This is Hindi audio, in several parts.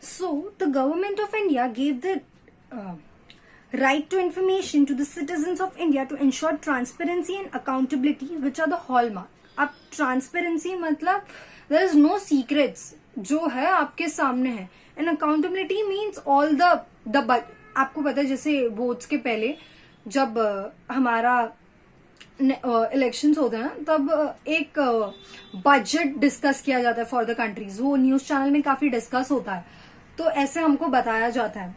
So, the government of India gave the right to information to the citizens of India to ensure transparency and accountability, which are the hallmark. अब transparency मतलब there is no secrets, जो है आपके सामने है, and accountability means all the आपको पता है जैसे वोट्स के पहले जब हमारा इलेक्शंस होते हैं तब एक बजट डिस्कस किया जाता है फॉर द कंट्रीज, वो न्यूज चैनल में काफी डिस्कस होता है, तो ऐसे हमको बताया जाता है.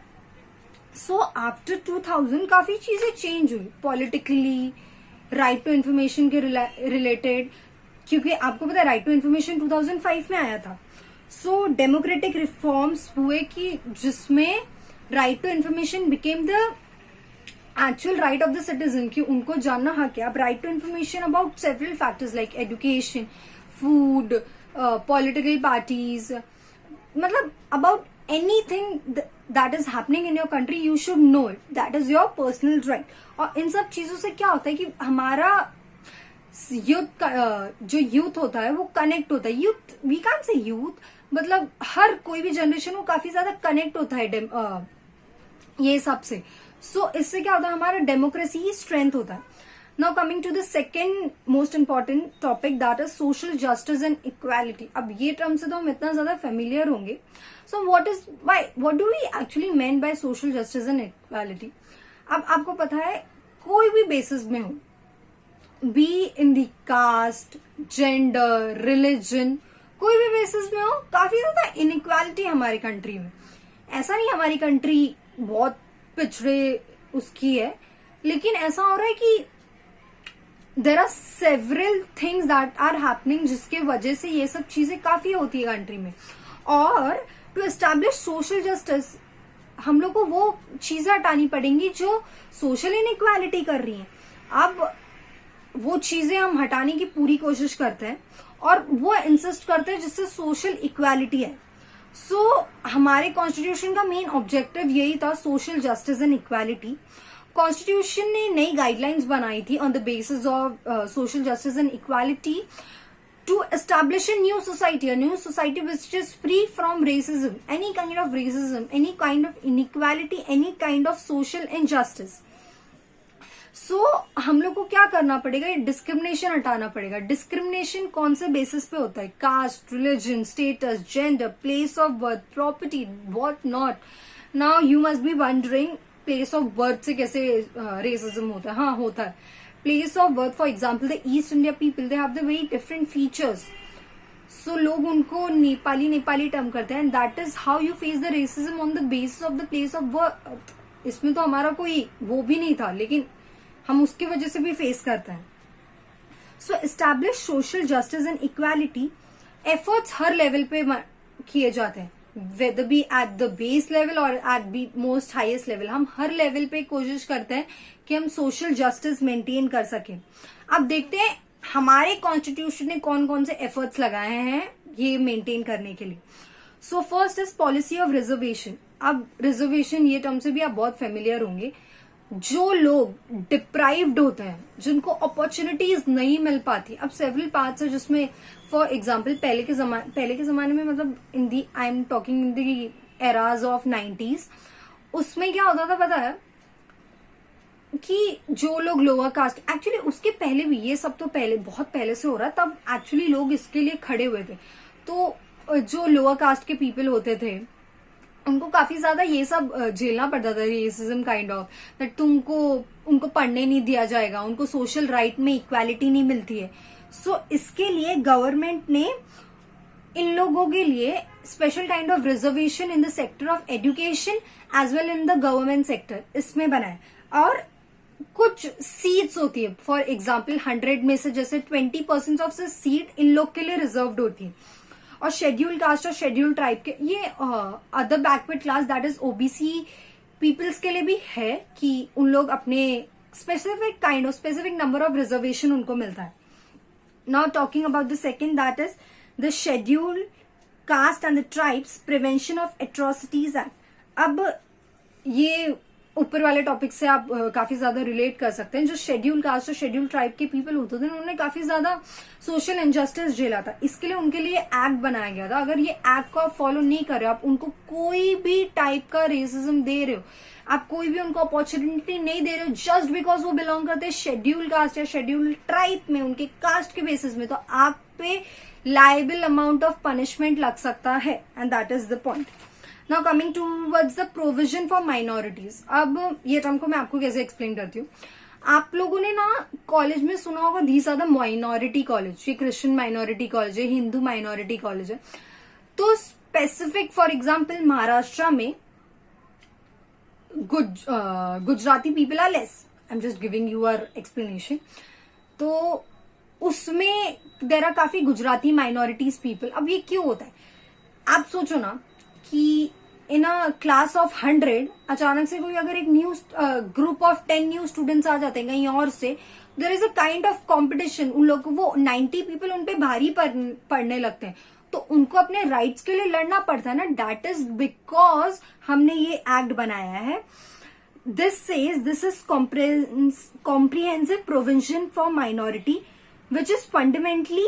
सो आफ्टर 2000 काफी चीजें चेंज हुई पॉलिटिकली, राइट टू इन्फॉर्मेशन के रिलेटेड, क्योंकि आपको पता है राइट टू इन्फॉर्मेशन 2005 में आया था. सो डेमोक्रेटिक रिफॉर्म्स हुए कि जिसमें right to information became the actual right of the citizen, कि उनको जानना हक है. अब right to information about several factors like education, food, political parties, मतलब about anything that is happening in your country you should know it, that is your personal right. और इन सब चीजों से क्या होता है कि हमारा जो यूथ होता है वो कनेक्ट होता है. Youth, we can say youth, मतलब हर कोई भी जनरेशन वो काफी ज्यादा कनेक्ट होता है ये सब से. सो इससे क्या होता है, हमारा डेमोक्रेसी ही स्ट्रेंथ होता है. Now coming to the second most important topic, that is social justice and equality. अब ये टर्म से तो हम इतना ज्यादा फेमिलियर होंगे. So what do we actually mean by social justice and equality. अब आपको पता है कोई भी बेसिस में हो, be in the caste, gender, religion, कोई भी बेसिस में हो, काफी ज्यादा इनइक्वालिटी हमारी कंट्री में. ऐसा नहीं हमारी कंट्री बहुत पिछड़े उसकी है, लेकिन ऐसा हो रहा है कि there are several things that are happening जिसके वजह से ये सब चीजें काफी होती है कंट्री में. और टू एस्टैब्लिश सोशल जस्टिस हम लोग को वो चीजें हटानी पड़ेंगी जो सोशल इनइक्वालिटी कर रही हैं. अब वो चीजें हम हटाने की पूरी कोशिश करते हैं और वो इंसिस्ट करते हैं जिससे सोशल इक्वालिटी है. सो हमारे कॉन्स्टिट्यूशन का मेन ऑब्जेक्टिव यही था, social justice and equality. Constitution ने नई गाइडलाइंस बनाई थी on the basis of social justice and equality to establish a new society which is free from racism, any kind of racism, any kind of inequality, any kind of social injustice. सो हम लोग को क्या करना पड़ेगा, ये डिस्क्रिमिनेशन हटाना पड़ेगा. डिस्क्रिमिनेशन कौन से बेसिस पे होता है, caste, religion, status, gender, place of birth, property, what not. Now you must be wondering place of birth से कैसे रेसिज्म होता है. हाँ, होता है. Place of birth, for example the east India people, they have the very different features. So लोग उनको नेपाली टर्म करते हैं, and that is how you face the racism on the basis of the place of birth. इसमें तो हमारा कोई वो भी नहीं था, लेकिन हम उसकी वजह से भी फेस करते हैं. So establish social justice and equality efforts हर लेवल पे किए जाते हैं, whether be at the base level और at the most highest level. हम हर लेवल पे कोशिश करते हैं कि हम सोशल जस्टिस मेंटेन कर सकें. अब देखते हैं हमारे कॉन्स्टिट्यूशन ने कौन कौन से एफर्ट्स लगाए हैं ये मेंटेन करने के लिए. So first is policy of reservation. अब रिजर्वेशन ये टर्म से भी आप बहुत फेमिलियर होंगे. जो लोग डिप्राइव्ड होते हैं, जिनको अपॉर्चुनिटीज नहीं मिल पाती. अब सेवरल पार्ट्स है जिसमें फॉर एग्जाम्पल पहले के जमाने में, मतलब in the I am talking in the eras of 90s, उसमें क्या होता था पता है कि जो लोग लोअर कास्ट, एक्चुअली उसके पहले भी ये सब तो पहले बहुत पहले से हो रहा है, तब एक्चुअली लोग इसके लिए खड़े हुए थे. तो जो लोअर कास्ट के पीपल होते थे उनको काफी ज्यादा ये सब झेलना पड़ता था, रेसिज्म काइंड ऑफ, दैट उनको पढ़ने नहीं दिया जाएगा, उनको सोशल राइट में इक्वालिटी नहीं मिलती है. सो इसके लिए गवर्नमेंट ने इन लोगों के लिए special kind of reservation in the sector of education as well in the government sector इसमें बनाए. और कुछ सीट्स होती है, फॉर एग्जाम्पल 100 में से जैसे 20% ऑफ सीट इन लोग के लिए रिजर्व्ड होती है. और शेड्यूल कास्ट और शेड्यूल ट्राइब के, ये other backward class that is OBC peoples के लिए भी है कि उन लोग अपने स्पेसिफिक नंबर ऑफ रिजर्वेशन उनको मिलता है. Now talking about the second, that is the schedule caste and the tribes prevention of atrocities act. अब ये ऊपर वाले टॉपिक से आप काफी ज्यादा रिलेट कर सकते हैं। जो शेड्यूल कास्ट और शेड्यूल ट्राइब के पीपल होते थे उन्होंने काफी ज्यादा सोशल इनजस्टिस झेला था, इसके लिए उनके लिए एक्ट बनाया गया था। अगर ये एक्ट को आप फॉलो नहीं कर रहे हो, आप उनको कोई भी टाइप का रेसिज्म दे रहे हो, आप कोई भी उनको अपॉर्चुनिटी नहीं दे रहे हो जस्ट बिकॉज वो बिलोंग करते हैं शेड्यूल कास्ट या शेड्यूल ट्राइब में, उनके कास्ट के बेसिस में, तो आप पे लाइबल अमाउंट ऑफ पनिशमेंट लग सकता है, and that is the point. Now coming towards the provision for minorities. अब ये टर्म को मैं आपको कैसे एक्सप्लेन करती हूँ। आप लोगों ने ना कॉलेज में सुना होगा these are the minority college, ये क्रिश्चियन माइनॉरिटी कॉलेज है, हिंदू माइनॉरिटी कॉलेज है। तो स्पेसिफिक फॉर एग्जाम्पल महाराष्ट्र में Gujarati people are less, I am just giving you are explanation. तो उसमें देर आर काफी गुजराती माइनॉरिटीज पीपल। अब ये क्यों होता है, आप सोचो ना कि इन अ क्लास ऑफ 100 अचानक से कोई अगर एक new group of 10 new students आ जाते हैं कहीं और से, there is a kind of competition, उन लोगों को वो 90 पीपल उन पे भारी पड़ने लगते हैं, तो उनको अपने राइट्स के लिए लड़ना पड़ता है ना। दैट इज बिकॉज हमने ये एक्ट बनाया है। This says this is comprehensive provision for minority which is fundamentally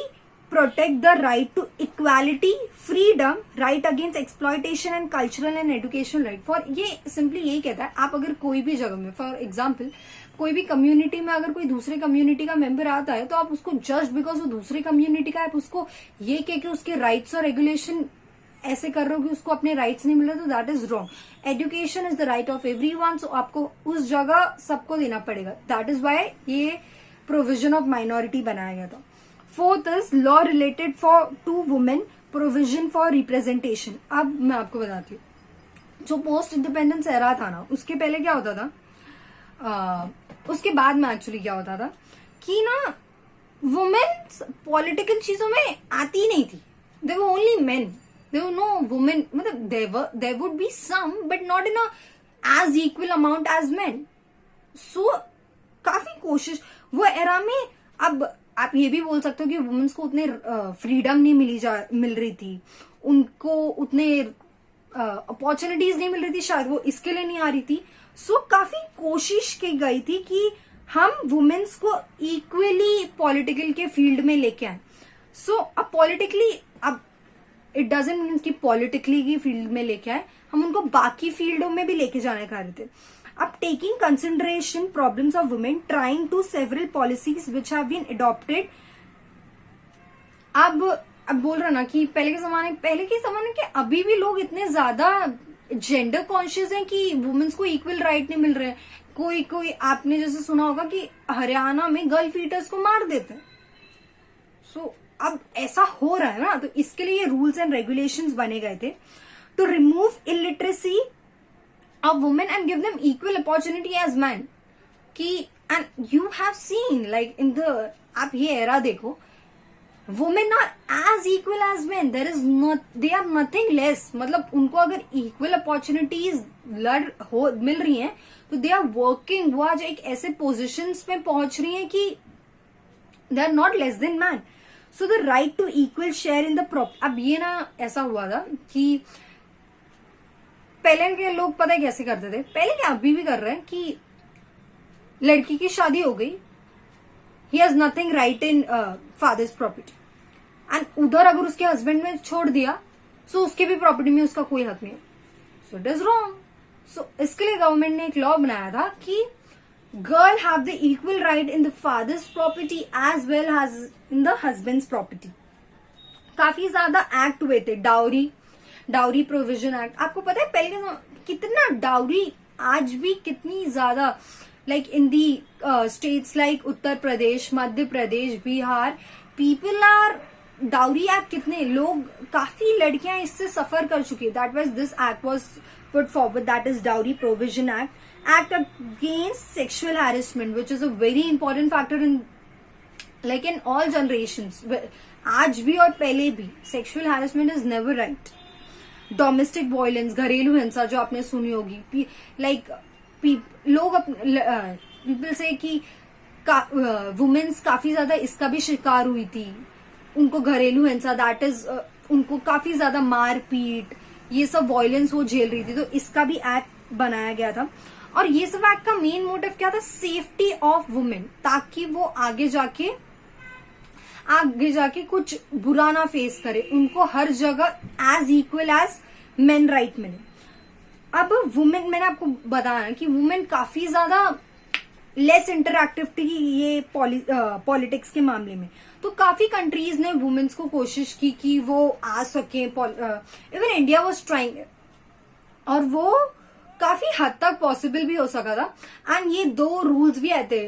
protect the right to equality, freedom, right against exploitation and cultural and educational right for। ये सिंपली यही कहता है, आप अगर कोई भी जगह में फॉर एग्जाम्पल कोई भी कम्युनिटी में अगर कोई दूसरे कम्युनिटी का मेंबर आता है, तो आप उसको जस्ट बिकॉज वो दूसरी कम्युनिटी का है, आप उसको ये कह के उसके राइट्स और रेगुलेशन ऐसे कर रहे हो कि उसको अपने राइट्स नहीं मिल रहे, तो that is wrong. Education is the right of everyone, so आपको उस जगह सबको देना पड़ेगा। दैट इज वाई ये प्रोविजन ऑफ माइनॉरिटी बनाया गया था। Fourth is law related for to women, provision for representation. अब मैं आपको बताती हूँ, जो पोस्ट इंडिपेंडेंस एरा था ना, उसके पहले क्या होता था, उसके बाद में एक्चुअली क्या होता था कि ना वुमेन पॉलिटिकल चीजों में आती नहीं थी। They were only men, they were no women, मतलब there would be some but not in a as equal amount as men. So काफी कोशिश वो एरा में। अब आप ये भी बोल सकते हो कि वुमेन्स को उतने फ्रीडम नहीं मिल रही थी, उनको उतने अपॉर्चुनिटीज नहीं मिल रही थी, शायद वो इसके लिए नहीं आ रही थी। सो काफी कोशिश की गई थी कि हम वुमेन्स को इक्वली पॉलिटिकल के फील्ड में लेके आए। सो अब पॉलिटिकली, अब इट डजंट मीन कि पॉलिटिकली की फील्ड में लेके आए, हम उनको बाकी फील्डों में भी लेके जाने का रहे थे। अब taking consideration problems of women, trying to several policies which have been adopted. अब बोल रहा ना कि पहले के जमाने के अभी भी लोग इतने ज्यादा जेंडर कॉन्शियस हैं कि वुमेन्स को इक्वल राइट नहीं मिल रहे हैं। कोई आपने जैसे सुना होगा कि हरियाणा में गर्ल फीटर्स को मार देते हैं। सो अब ऐसा हो रहा है ना, तो इसके लिए रूल्स एंड रेगुलेशंस बने गए थे to remove illiteracy of women and give them equal opportunity as man. कि and you have seen like in the, आप ये एरा देखो, women are as equal as men, there is not, they are nothing less. मतलब उनको अगर इक्वल अपॉर्चुनिटीज मिल रही हैं, तो दे आर वर्किंग, वो आज एक ऐसे पोजिशंस में पहुंच रही हैं कि they are not less than man. So the right to equal share in the property. अब ये ना ऐसा हुआ था कि पहले के लोग पता है कैसे करते थे, पहले क्या अभी भी कर रहे हैं, कि लड़की की शादी हो गई, he has nothing right in father's property, and उधर अगर उसके हस्बैंड ने छोड़ दिया, सो उसके भी प्रॉपर्टी में उसका कोई हक नहीं है। So it is wrong. So इसके लिए गवर्नमेंट ने एक लॉ बनाया था कि girl have the equal right in the father's property as well as in the husband's property. काफी ज्यादा एक्ट हुए थे, डाउरी प्रोविजन एक्ट। आपको पता है पहले कितना डाउरी, आज भी कितनी ज्यादा, like in the states like Uttar Pradesh, Madhya Pradesh, Bihar, people are dowry act, कितने लोग, काफी लड़कियां इससे सफर कर चुकी है। That was this act was put forward, that is dowry provision act against sexual harassment, which is a very important factor in like in all generations. आज भी और पहले भी sexual harassment is never right. Domestic violence, घरेलू हिंसा जो आपने सुनी होगी, लाइक लोग पीपल से कि वुमेन्स काफी ज्यादा इसका भी शिकार हुई थी, उनको घरेलू हिंसा, दैट इज उनको काफी ज्यादा मार पीट, ये सब वायलेंस वो झेल रही थी, तो इसका भी एक्ट बनाया गया था। और ये सब एक्ट का मेन मोटिव क्या था, सेफ्टी ऑफ वुमेन, ताकि वो आगे जाके कुछ बुरा ना फेस करे, उनको हर जगह as equal as men right मिले। अब वुमेन, मैंने आपको बताया कि वुमेन काफी ज्यादा लेस इंटरएक्टिव थी ये पॉलिटिक्स के मामले में, तो काफी कंट्रीज ने वुमेन्स को कोशिश की कि वो आ सके, इवन इंडिया वाज ट्राइंग, और वो काफी हद तक पॉसिबल भी हो सका था। एंड ये 2 रूल्स भी आए थे,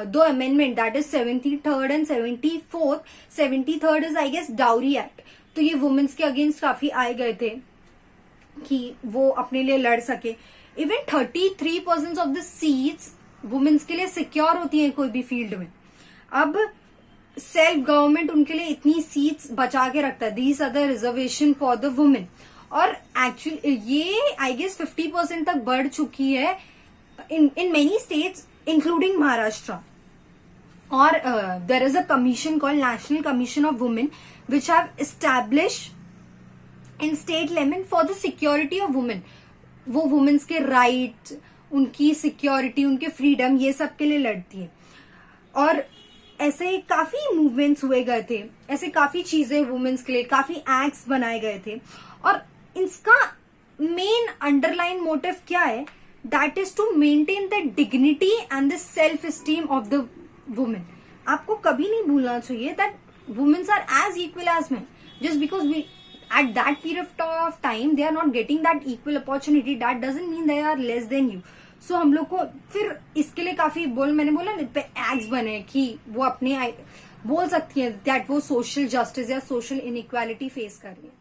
2 amendment, that is 73rd and 74th। 73rd is I guess dowry act, तो ये वुमेन्स के अगेंस्ट काफी आए गए थे कि वो अपने लिए लड़ सके। Even 33% of the seats women's के लिए सिक्योर होती हैं कोई भी फील्ड में। अब सेल्फ गवर्नमेंट उनके लिए इतनी सीट्स बचा के रखता है, these are the reservation for the women, और एक्चुअली ये आई गेस 50% तक बढ़ चुकी है in many states including Maharashtra. और there is a commission called national commission of women which have establish in state level for the security of women. वो वुमेन्स के राइट, उनकी सिक्योरिटी, उनके फ्रीडम, ये सब के लिए लड़ती है। और ऐसे काफी मूवमेंट्स हुए गए थे, ऐसे काफी चीजें वुमेन्स के लिए, काफी एक्ट्स बनाए गए थे, और इसका मेन अंडरलाइन मोटिव क्या है, that is to maintain the dignity and the self esteem of the women. आपको कभी नहीं भूलना चाहिए that women's are as equal as man, just because we at that period of time they are not getting that equal opportunity, that doesn't mean they are less than you. So हम लोग को फिर इसके लिए काफी मैंने बोला ना पे एक्ट्स बने कि वो अपने बोल सकती है दैट वो सोशल जस्टिस या सोशल इनइक्वालिटी फेस कर रही है।